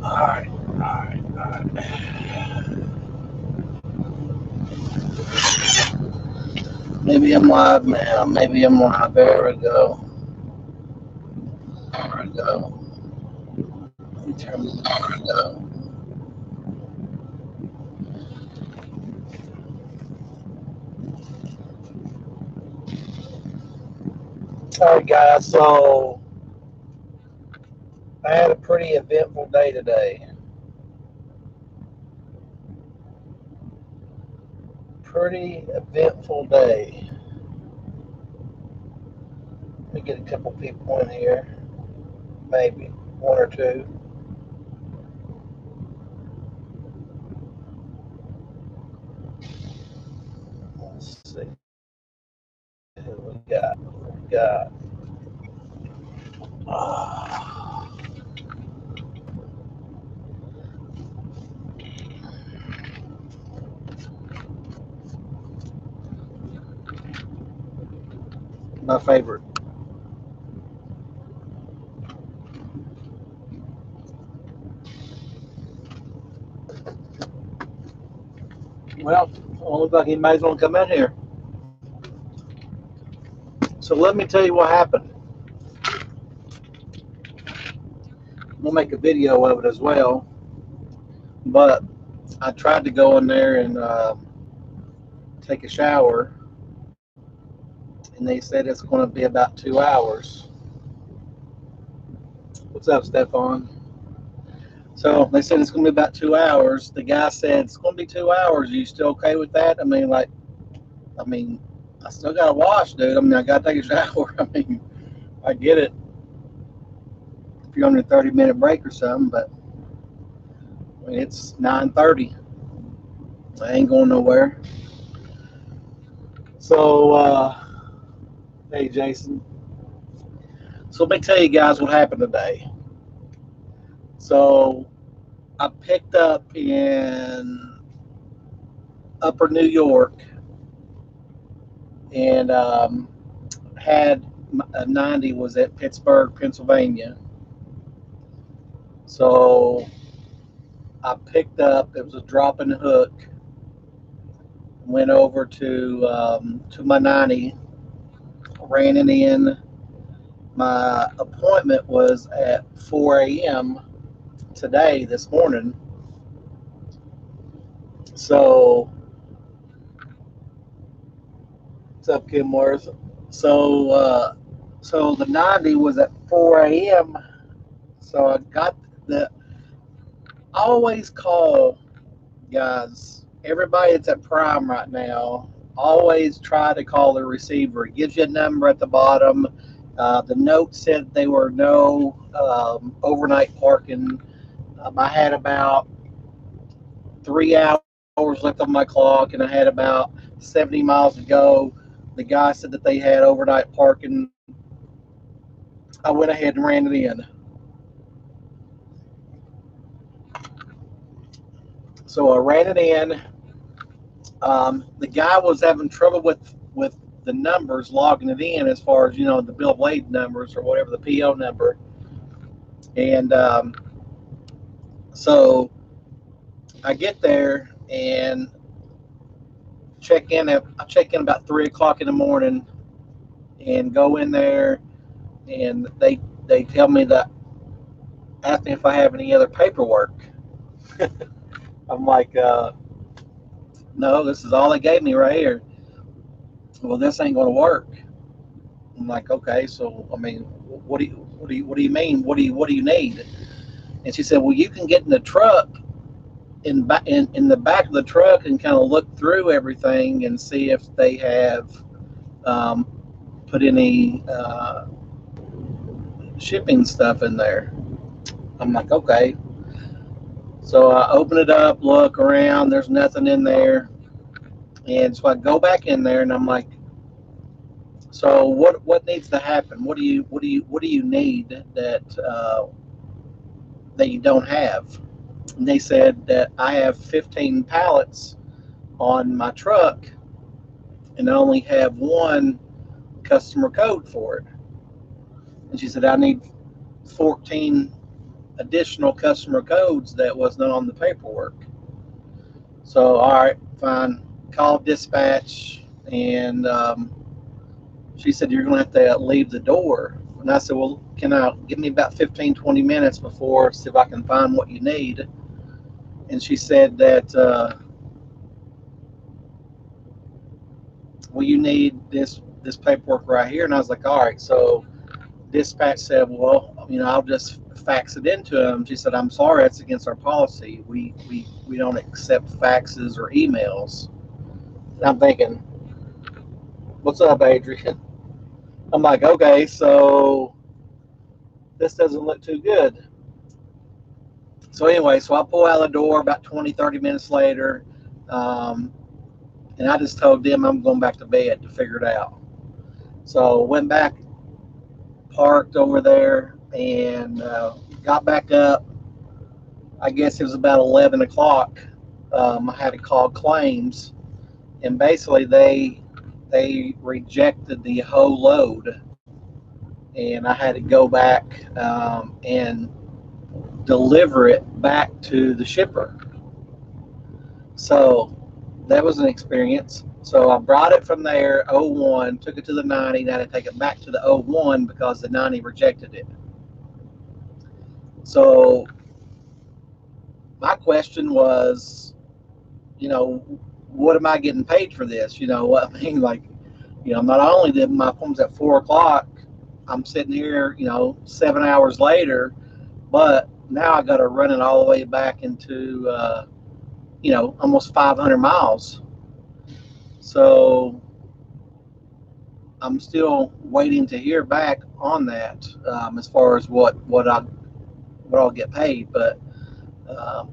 Alright. Maybe I'm live now. Maybe I'm live. There we go. There we go. Let me turn this. There we go. Alright, guys. So I had a pretty eventful day today. Pretty eventful day. Let me get a couple people in here. Maybe one or two. Let's see who we got. We got. Uh, my favorite. Well, it looks like he might as well come in here. So let me tell you what happened. We'll make a video of it as well. But I tried to go in there and take a shower, and they said it's going to be about 2 hours. What's up, Stefan? So they said it's going to be about 2 hours. The guy said it's going to be 2 hours. Are you still okay with that? I mean, I still got to wash, dude. I got to take a shower. I get it if you're on a 30-minute break or something, but it's 9:30. I ain't going nowhere. So, hey, Jason. So let me tell you guys what happened today. So I picked up in Upper New York and had a 90 was at Pittsburgh, Pennsylvania. So I picked up. It was a drop and hook. Went over to my 90, ran it in. My appointment was at 4 a.m. today, this morning. So, what's up, Kim Worth? So the 90 was at 4 a.m. So I got the. Always call, guys. Everybody that's at Prime right now, always try to call the receiver. It gives you a number at the bottom. The note said they were no overnight parking. I had about 3 hours left on my clock, and I had about 70 miles to go. The guy said that they had overnight parking. I went ahead and ran it in. So I ran it in. The guy was having trouble with the numbers logging it in, as far as the bill of lading numbers or whatever, the PO number. And so I get there and I check in about 3 o'clock in the morning and go in there, and they tell me that, ask me if I have any other paperwork. I'm like, no, this is all they gave me right here. Well, this ain't going to work. I'm like, okay, so what do you mean? What do you need? And she said, well, you can get in the truck, in the back of the truck, and kind of look through everything and see if they have put any shipping stuff in there. I'm like, okay. So I open it up, look around. There's nothing in there, and so I go back in there, and I'm like, so what needs to happen? What do you need that you don't have? And they said that I have 15 pallets on my truck, and I only have one customer code for it. And she said I need 14 additional customer codes that was not on the paperwork. So, all right, fine. Called dispatch, and she said, you're going to have to leave the door. And I said, well, can I give me about 15, 20 minutes before, see if I can find what you need? And she said that, well, you need this paperwork right here. And I was like, all right. So dispatch said, well, I'll just fax it into them. She said, I'm sorry, that's against our policy. We don't accept faxes or emails. And I'm thinking, what's up, Adrian? I'm like, okay, so this doesn't look too good. So anyway, so I pull out the door about 20, 30 minutes later, and I just told them I'm going back to bed to figure it out. So went back, parked over there, and got back up. I guess it was about 11 o'clock. I had to call claims, and basically they rejected the whole load, and I had to go back and deliver it back to the shipper. So that was an experience. So I brought it from there, 01, took it to the 90, now to take it back to the 01 because the 90 rejected it. So my question was, what am I getting paid for this? You know what I mean? Like, not only did my appointment's at 4 o'clock, I'm sitting here, 7 hours later, but now I got to run it all the way back into, almost 500 miles. So I'm still waiting to hear back on that as far as what I'll get paid. But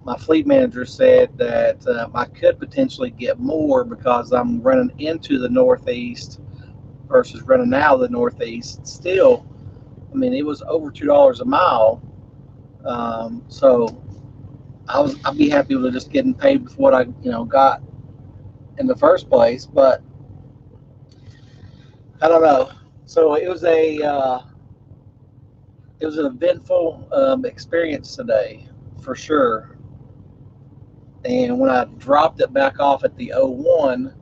my fleet manager said that I could potentially get more because I'm running into the Northeast versus running out of the Northeast. Still, it was over $2 a mile. So I'd be happy with just getting paid with what I got in the first place. But I don't know. So it was an eventful experience today for sure. And when I dropped it back off at the 01,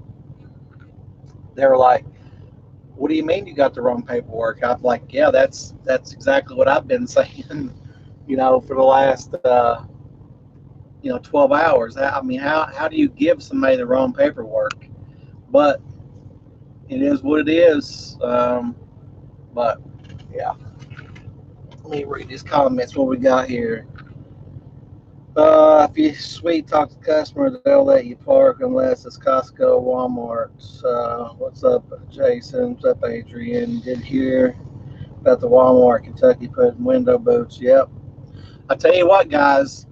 they were like, what do you mean you got the wrong paperwork? I'm like, yeah, that's exactly what I've been saying, for the last 12 hours. How do you give somebody the wrong paperwork? But it is what it is. But yeah, let me read these comments. What we got here? If you sweet talk to customers, they'll let you park unless it's Costco, Walmart. What's up, Jason? What's up, Adrian? Did hear about the Walmart Kentucky putting window boots? Yep. I tell you what, guys,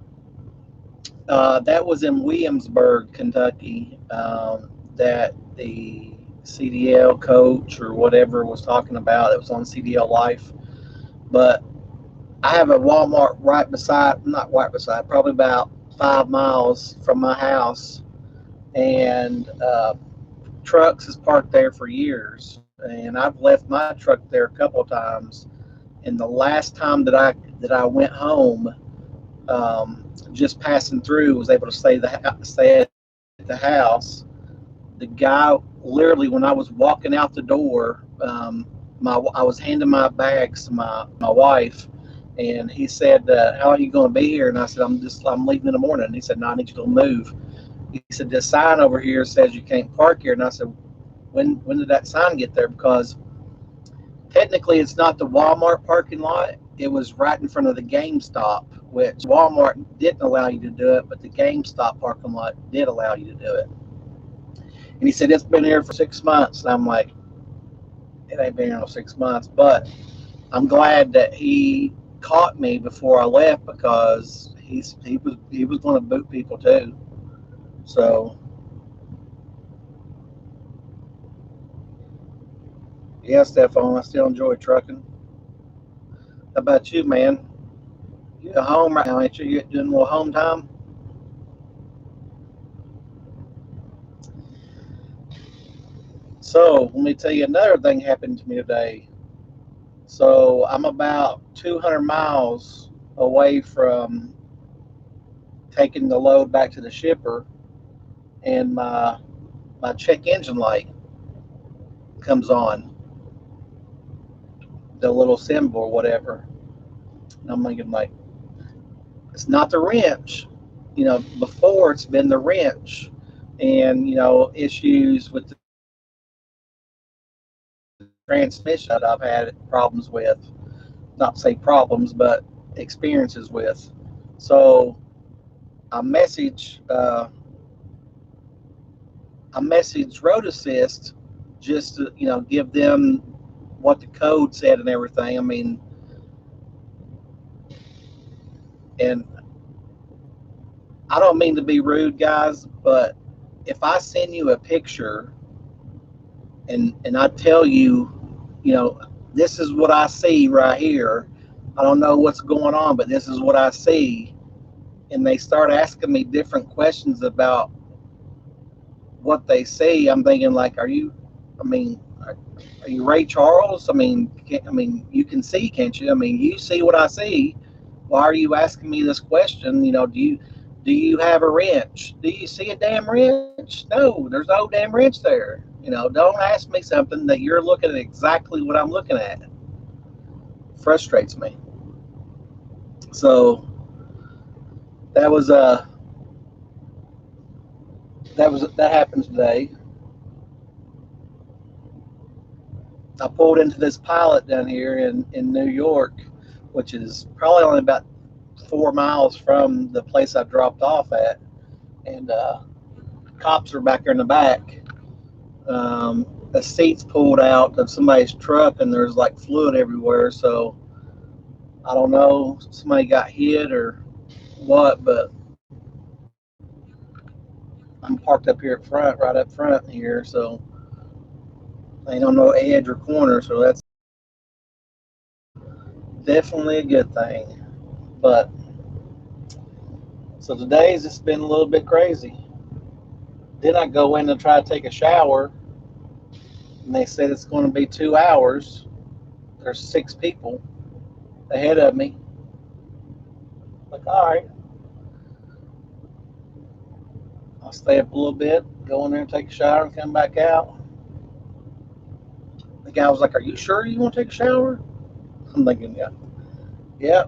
that was in Williamsburg, Kentucky. That the CDL coach or whatever was talking about. It was on CDL Life, but I have a Walmart not right beside, probably about 5 miles from my house, and trucks is parked there for years. And I've left my truck there a couple of times. And the last time that I went home, just passing through, was able to stay at the house. The guy literally, when I was walking out the door, I was handing my bags to my wife. And he said, how are you going to be here? And I said, I'm leaving in the morning. And he said, no, I need you to move. He said, this sign over here says you can't park here. And I said, when did that sign get there? Because technically it's not the Walmart parking lot. It was right in front of the GameStop, which Walmart didn't allow you to do it, but the GameStop parking lot did allow you to do it. And he said, it's been here for 6 months. And I'm like, it ain't been here no 6 months. But I'm glad that he caught me before I left, because he was going to boot people too. So yeah, Stefan, I still enjoy trucking. How about you, man? You at home right now, ain't you? You doing a little home time? So let me tell you another thing happened to me today. So I'm about 200 miles away from taking the load back to the shipper, and my check engine light comes on, the little symbol or whatever. And I'm thinking like, it's not the wrench. Before it's been the wrench, and issues with the transmission that I've had problems with. Not to say problems, but experiences with. So I message Road Assist just to give them what the code said and everything. I mean, and I don't mean to be rude, guys, but if I send you a picture and I tell you, this is what I see right here. I don't know what's going on, but this is what I see. And they start asking me different questions about what they see. I'm thinking like, are you Ray Charles? You can see, can't you? You see what I see. Why are you asking me this question? Do you have a wrench? Do you see a damn wrench? No, there's no damn wrench there. Don't ask me something that you're looking at exactly what I'm looking at. Frustrates me. So that was that happened today. I pulled into this Pilot down here in New York, which is probably only about 4 miles from the place I dropped off at, and cops are back there in the back. The seats pulled out of somebody's truck, and there's like fluid everywhere. So I don't know, somebody got hit or what, but I'm parked up here at front, right up front here, so ain't on no edge or corner. So that's definitely a good thing. But so today's just been a little bit crazy. Then I go in to try to take a shower, and they said it's going to be 2 hours. There's 6 people ahead of me. Like, all right, I'll stay up a little bit, go in there and take a shower, and come back out. The guy was like, "Are you sure you want to take a shower?" I'm thinking, yeah, yeah.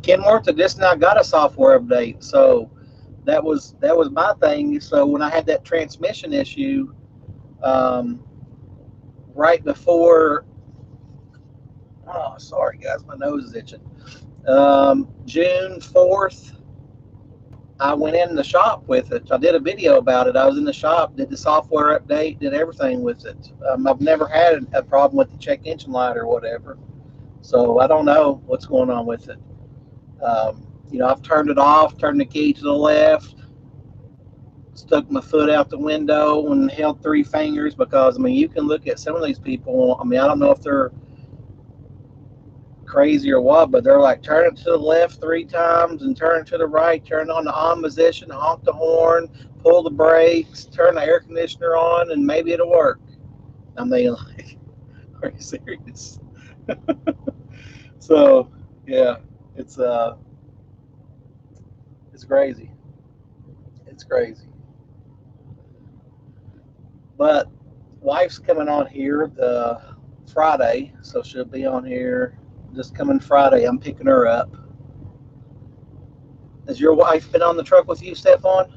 Kenworth had just now got a software update, so that was my thing. So when I had that transmission issue, um, right before, oh, sorry guys, my nose is itching. June 4th, I went in the shop with it. I did a video about it. I was in the shop, did the software update, did everything with it. I've never had a problem with the check engine light or whatever, so I don't know what's going on with it. I've turned it off, turned the key to the left, stuck my foot out the window and held 3 fingers, because you can look at some of these people. I don't know if they're crazy or what, but they're like, turn it to the left 3 times and turn it to the right, turn on the on position, honk the horn, pull the brakes, turn the air conditioner on, and maybe it'll work. I'm thinking like, are you serious? So yeah, it's it's crazy. It's crazy. But wife's coming on here the Friday, so she'll be on here this coming Friday. I'm picking her up. Has your wife been on the truck with you, Stephon?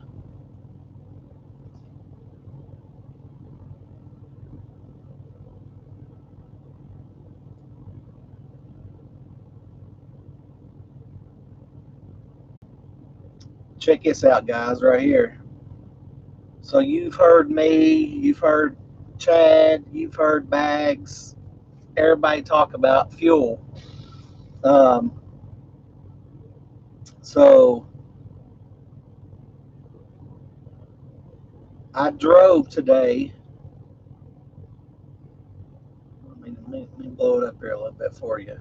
Check this out, guys, right here. So you've heard me, you've heard Chad, you've heard Bags, everybody talk about fuel. Um, so I drove today. Let me blow it up here a little bit for you.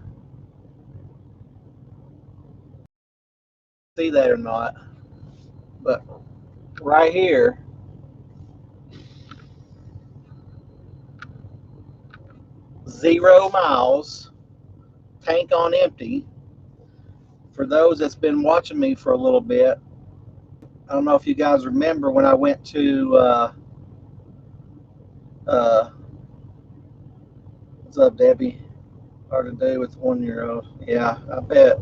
See that or not? But right here, 0 miles, tank on empty. For those that's been watching me for a little bit, I don't know if you guys remember when I went to what's up, Debbie? Hard to do with 1-year-old. Yeah, I bet.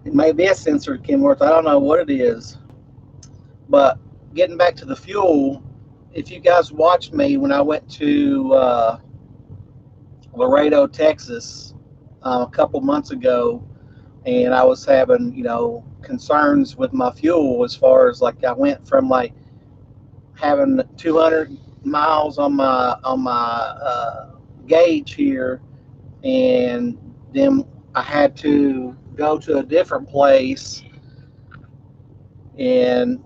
It may be a sensor, Kenworth. I don't know what it is. But getting back to the fuel, if you guys watched me when I went to Laredo, Texas, a couple months ago, and I was having, concerns with my fuel as far as like I went from like having 200 miles on my gauge here, and then I had to go to a different place, and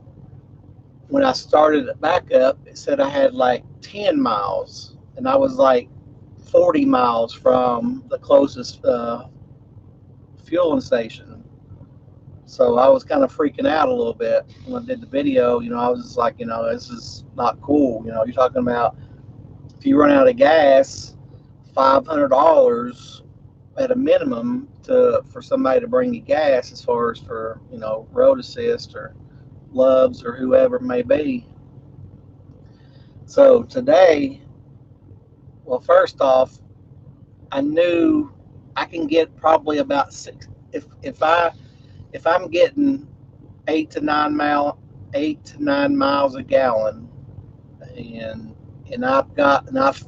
when I started it back up, it said I had like 10 miles, and I was like 40 miles from the closest fueling station. So I was kind of freaking out a little bit when I did the video. I was just like, this is not cool. You're talking about if you run out of gas, $500 at a minimum for somebody to bring you gas, as far as for road assist or Loves or whoever it may be. So today, well, first off, I knew I can get probably about six. If I'm getting 8 to 9 miles a gallon, and I've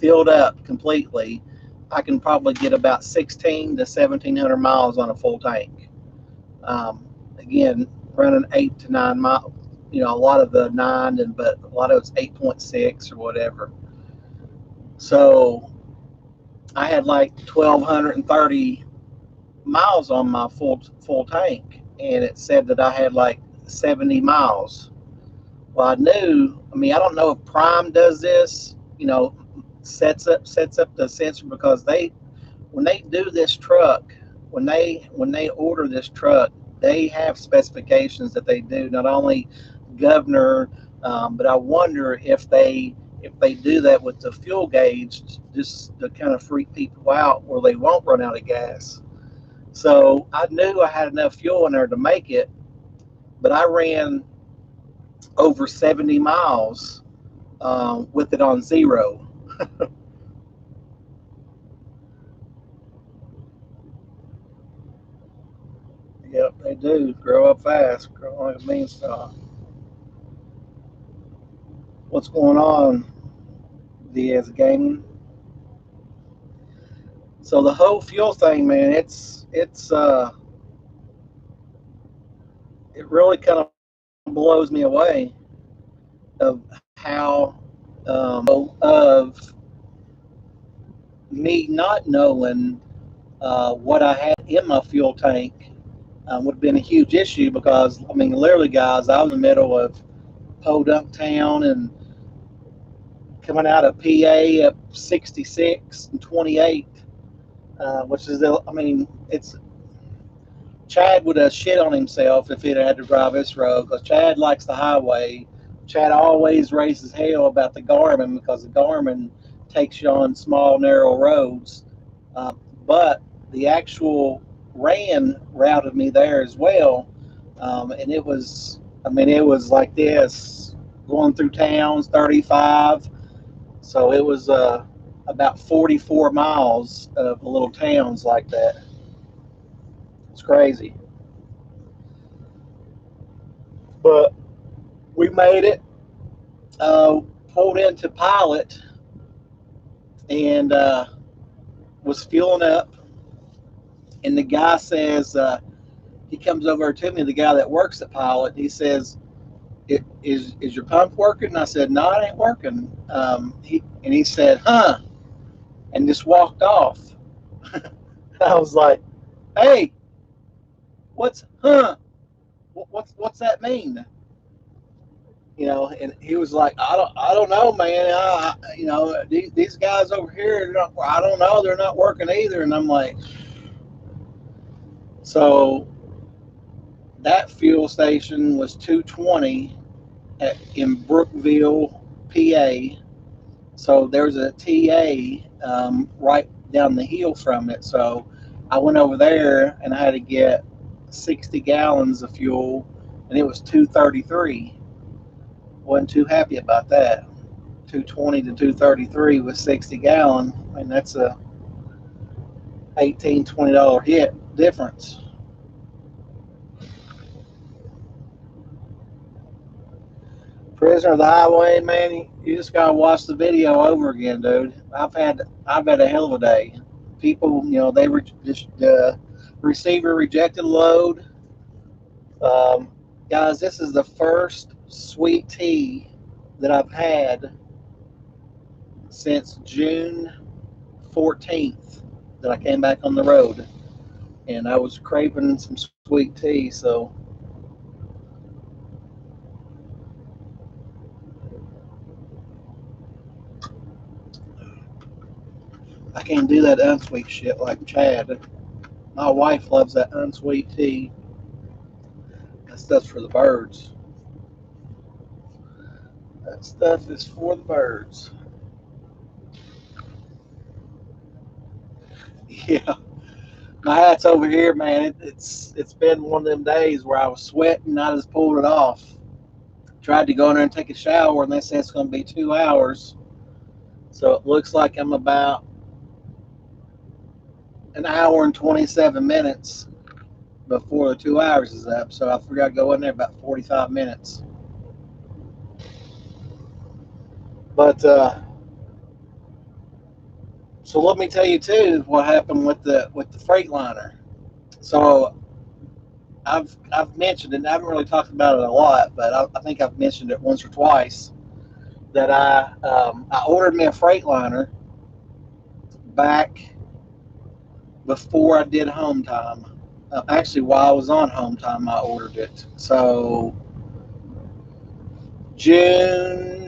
filled up completely, I can probably get about 16 to 1700 miles on a full tank. Again, running 8 to 9 miles. A lot of the 9, but a lot of it's 8.6 or whatever. So I had like 1,230 miles on my full tank, and it said that I had like 70 miles. Well, I knew. I mean, I don't know if Prime does this. Sets up the sensor, because when they do this truck, when they order this truck, they have specifications that they do, not only governor, but I wonder if they do that with the fuel gauge, just to kind of freak people out where they won't run out of gas. So I knew I had enough fuel in there to make it, but I ran over 70 miles with it on 0. Yep, they do grow up fast, grow like a beanstalk. What's going on, Diaz Gaming? So the whole fuel thing, man, it really kind of blows me away of how of me not knowing what I had in my fuel tank would have been a huge issue, because I mean, literally, guys, I was in the middle of Podunk Town and coming out of PA up 66 and 28, which is, I mean, it's Chad would have shit on himself if he'd had to drive this road, because Chad likes the highway. Chad always raises hell about the Garmin, because the Garmin takes you on small, narrow roads. But the actual RAN routed me there as well. And it was, I mean, it was like this, going through towns, 35. So it was about 44 miles of little towns like that. It's crazy. But we made it, pulled into Pilot, and was fueling up. And the guy says, he comes over to me, the guy that works at Pilot, he says, is your pump working? And I said, no, it ain't working. He said, huh, and just walked off. I was like, hey, what's huh? What's that mean? And he was like, I don't know, man. These guys over here, I don't know, they're not working either. And I'm like, so that fuel station was 220 in Brookville, PA. So there's a TA right down the hill from it. So I went over there and I had to get 60 gallons of fuel, and it was 233. Wasn't too happy about that. 220 to 233 with 60 gallon, and that's a $18-20 hit difference. Prisoner of the Highway, man, you just gotta watch the video over again, dude. I've had a hell of a day. People, the receiver rejected load. Guys, this is the first sweet tea that I've had since June 14th that I came back on the road, and I was craving some sweet tea, so I can't do that unsweet shit like Chad. My wife loves that unsweet tea. That stuff's for the birds. That stuff is for the birds. Yeah, my hat's over here, man. It's been one of them days where I was sweating. I just pulled it off. Tried to go in there and take a shower, and they said it's going to be 2 hours. So it looks like I'm about an hour and 27 minutes before the 2 hours is up. So I forgot to go in there about 45 minutes. But so let me tell you too what happened with the Freightliner. So I've mentioned it. I haven't really talked about it a lot, but I think I've mentioned it once or twice that I ordered me a Freightliner back before I did home time. Actually, while I was on home time, I ordered it. So June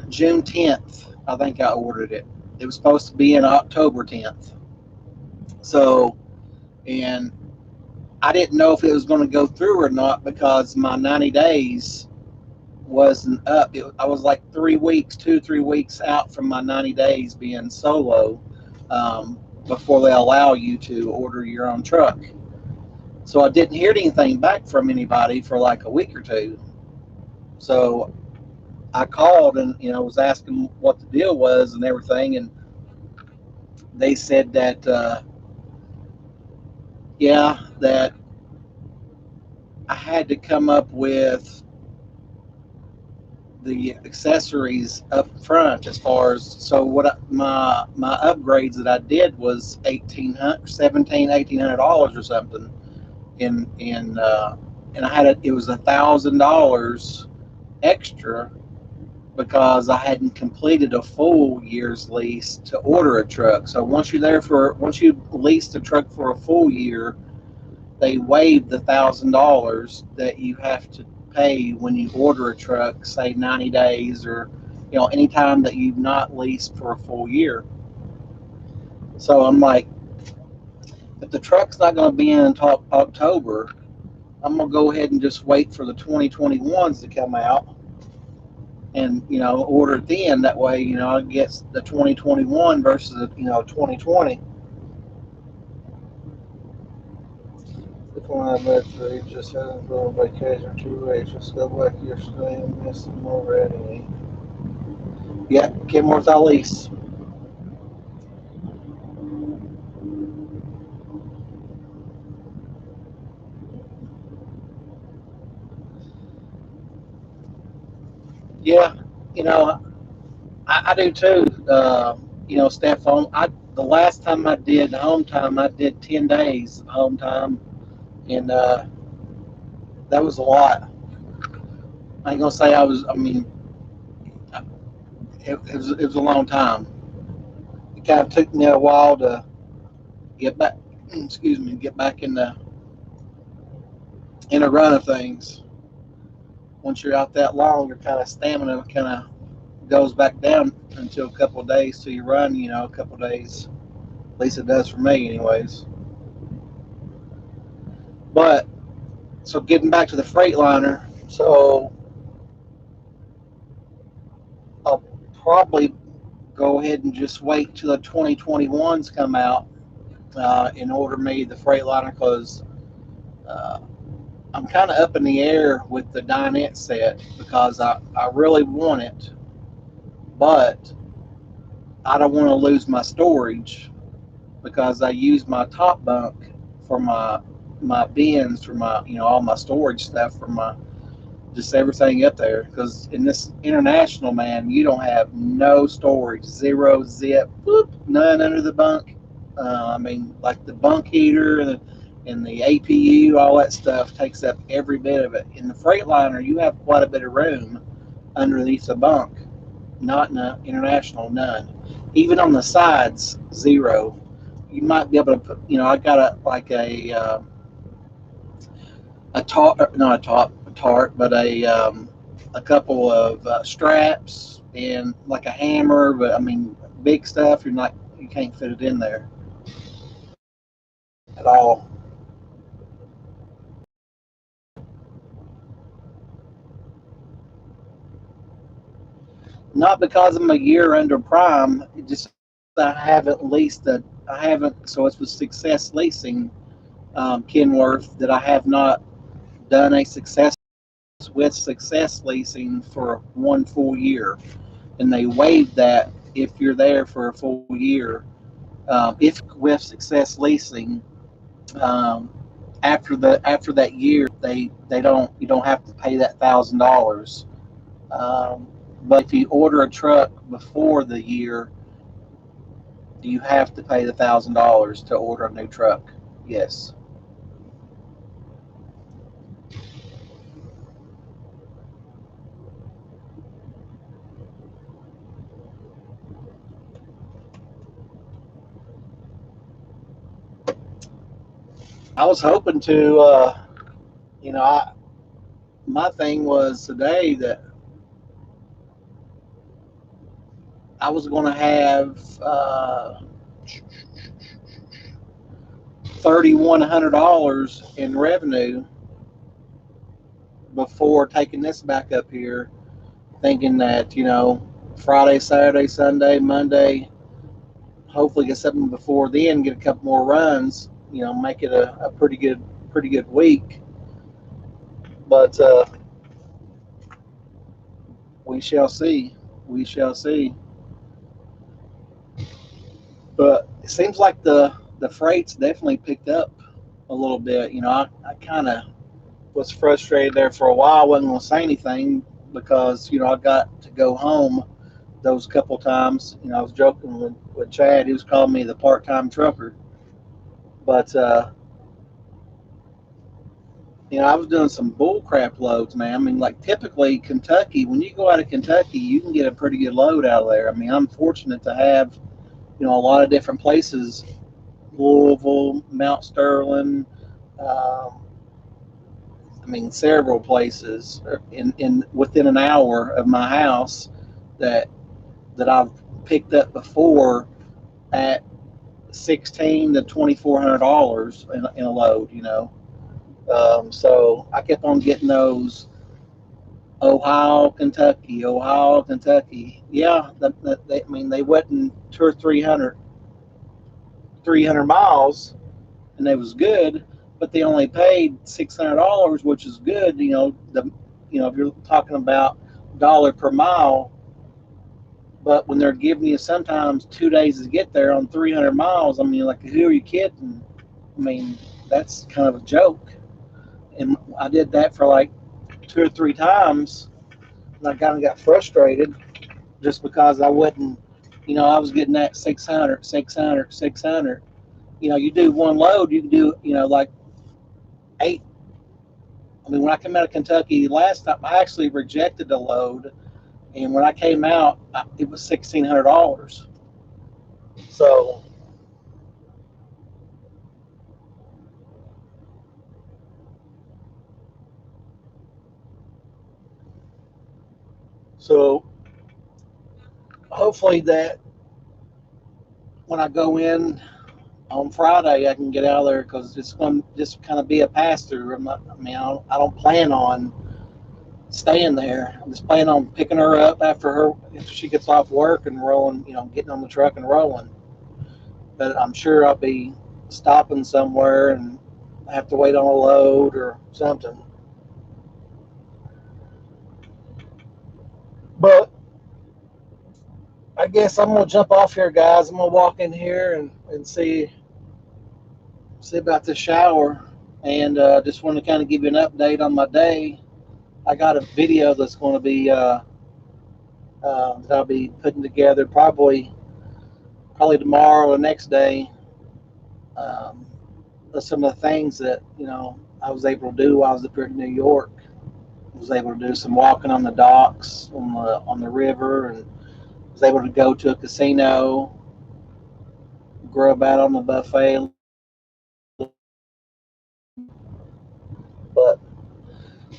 June 10th, I think I ordered it. It was supposed to be in October 10th. So, and I didn't know if it was going to go through or not because my 90 days wasn't up. I was like 2 or 3 weeks out from my 90 days being solo before they allow you to order your own truck. So I didn't hear anything back from anybody for like a week or two. So I called and was asking what the deal was and everything, and they said that that I had to come up with the accessories up front as far as my upgrades that I did was $1,800 or something, and I had it was $1,000 extra because I hadn't completed a full year's lease to order a truck. So once you leased a truck for a full year, they waive the $1,000 that you have to pay when you order a truck, say 90 days or any time that you've not leased for a full year. So I'm like, if the truck's not going to be in until October, I'm going to go ahead and just wait for the 2021s to come out and order it then. That way I get the 2021 versus the 2020. When I just hadn't been on vacation 2 weeks. Just go back yesterday and miss them already. Yeah, Kenworth Alice. Yeah, I do too. Steph, the last time I did home time, I did 10 days of home time, and that was a lot. I ain't gonna say I was. I mean, it was a long time. It kind of took me a while to get back. Excuse me, get back in a run of things. Once you're out that long, your kind of stamina kind of goes back down until a couple of days till you run. A couple of days. At least it does for me, anyways. But so getting back to the Freightliner, so I'll probably go ahead and just wait till the 2021s come out in order to me the Freightliner because uh, I'm kind of up in the air with the dinette set because I really want it, but I don't want to lose my storage because I use my top bunk for my bins for my all my storage stuff for my just everything up there because in this international man you don't have no storage, zero zip, whoop, none under the bunk. I mean, like the bunk heater and the APU, all that stuff takes up every bit of it. In the Freightliner, you have quite a bit of room underneath the bunk. Not in the international, none. Even on the sides, zero. You might be able to put, I got a tarp, not a tarp, but a couple of straps and like a hammer. But I mean, big stuff. You can't fit it in there at all. Not because I'm a year under prime. It just I haven't leased a. I haven't. So it's with Success Leasing, Kenworth, that I have not done a success with Success Leasing for 1 full year, and they waive that if you're there for a full year. If with Success Leasing, um, after that year, they don't you don't have to pay that $1,000. But if you order a truck before the year, you have to pay the $1,000 to order a new truck. Yes, I was hoping to. You know, I my thing was today that I was going to have $3,100 in revenue before taking this back up here, thinking that Friday, Saturday, Sunday, Monday, hopefully get something before then, get a couple more runs, make it a pretty good week. But we shall see. We shall see. But it seems like the freight's definitely picked up a little bit. I kind of was frustrated there for a while. I wasn't going to say anything because I got to go home those couple times. I was joking with Chad. He was calling me the part-time trucker, but I was doing some bull crap loads, man. I mean, like typically Kentucky, when you go out of Kentucky, you can get a pretty good load out of there. I mean, I'm fortunate to have a lot of different places: Louisville, Mount Sterling. Um, I mean, several places in within an hour of my house that I've picked up before at 16 to $2,400 in a load. So I kept on getting those Ohio, Kentucky. Yeah, I mean they went in two or 300 miles, and they was good, but they only paid $600, which is good. If you're talking about dollar per mile, but when they're giving you sometimes 2 days to get there on 300 miles, I mean, like, who are you kidding? I mean, that's kind of a joke. And I did that for like 2 or 3 times, and I kind of got frustrated just because I wouldn't, I was getting that 600, 600, 600. You do one load, you can do, like eight. I mean, when I came out of Kentucky last time, I actually rejected the load, and when I came out, it was $1,600. So, so hopefully that when I go in on Friday I can get out of there because it's going to just kind of be a pass through. I don't plan on staying there. I'm just planning on picking her up after she gets off work and rolling, getting on the truck and rolling. But I'm sure I'll be stopping somewhere and have to wait on a load or something. But I guess I'm gonna jump off here, guys. I'm gonna walk in here and see about the shower, and just want to kind of give you an update on my day. I got a video that's going to be that I'll be putting together probably tomorrow or the next day. Um, some of the things that I was able to do while I was up here in New York. I was able to do some walking on the docks on the river, and was able to go to a casino, grub out on the buffet. But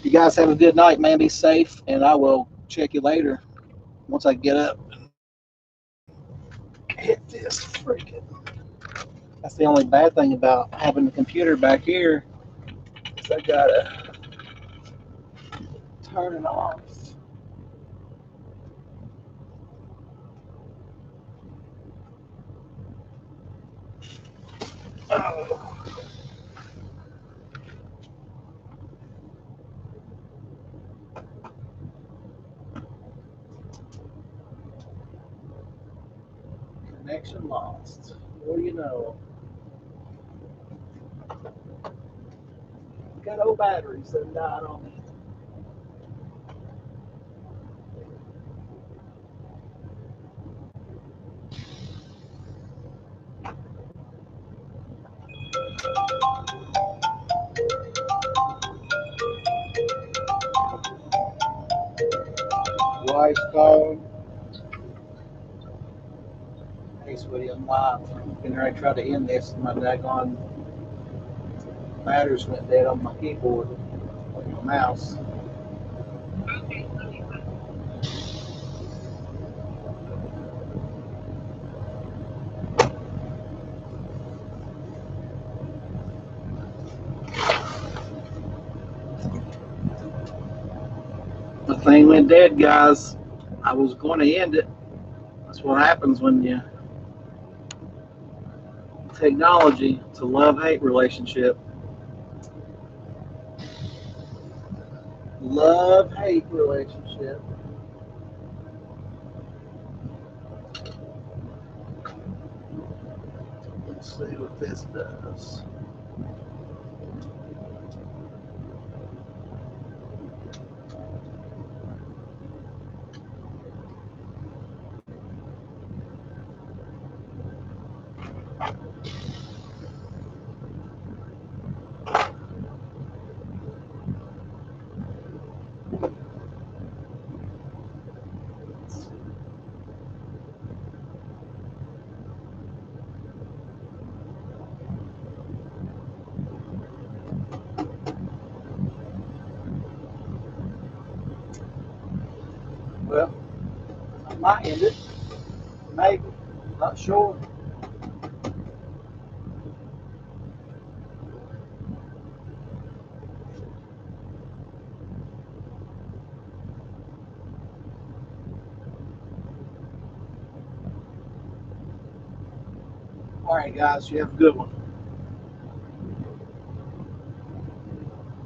you guys have a good night, man. Be safe, and I will check you later once I get up and hit this freaking. That's the only bad thing about having the computer back here is I gotta turn it off. Oh. Connection lost. What do you know? Got old batteries that died on me. Wife's calling. Hey, sweetie, I'm live. Been ready to try to end this. My daggone batteries went dead on my keyboard, on my mouse. The thing went dead, guys. I was going to end it. That's what happens when you technology. It's a love-hate relationship. Love-hate relationship. Let's see what this does. Well, I might end it. Maybe. Not sure. All right, guys. You have a good one.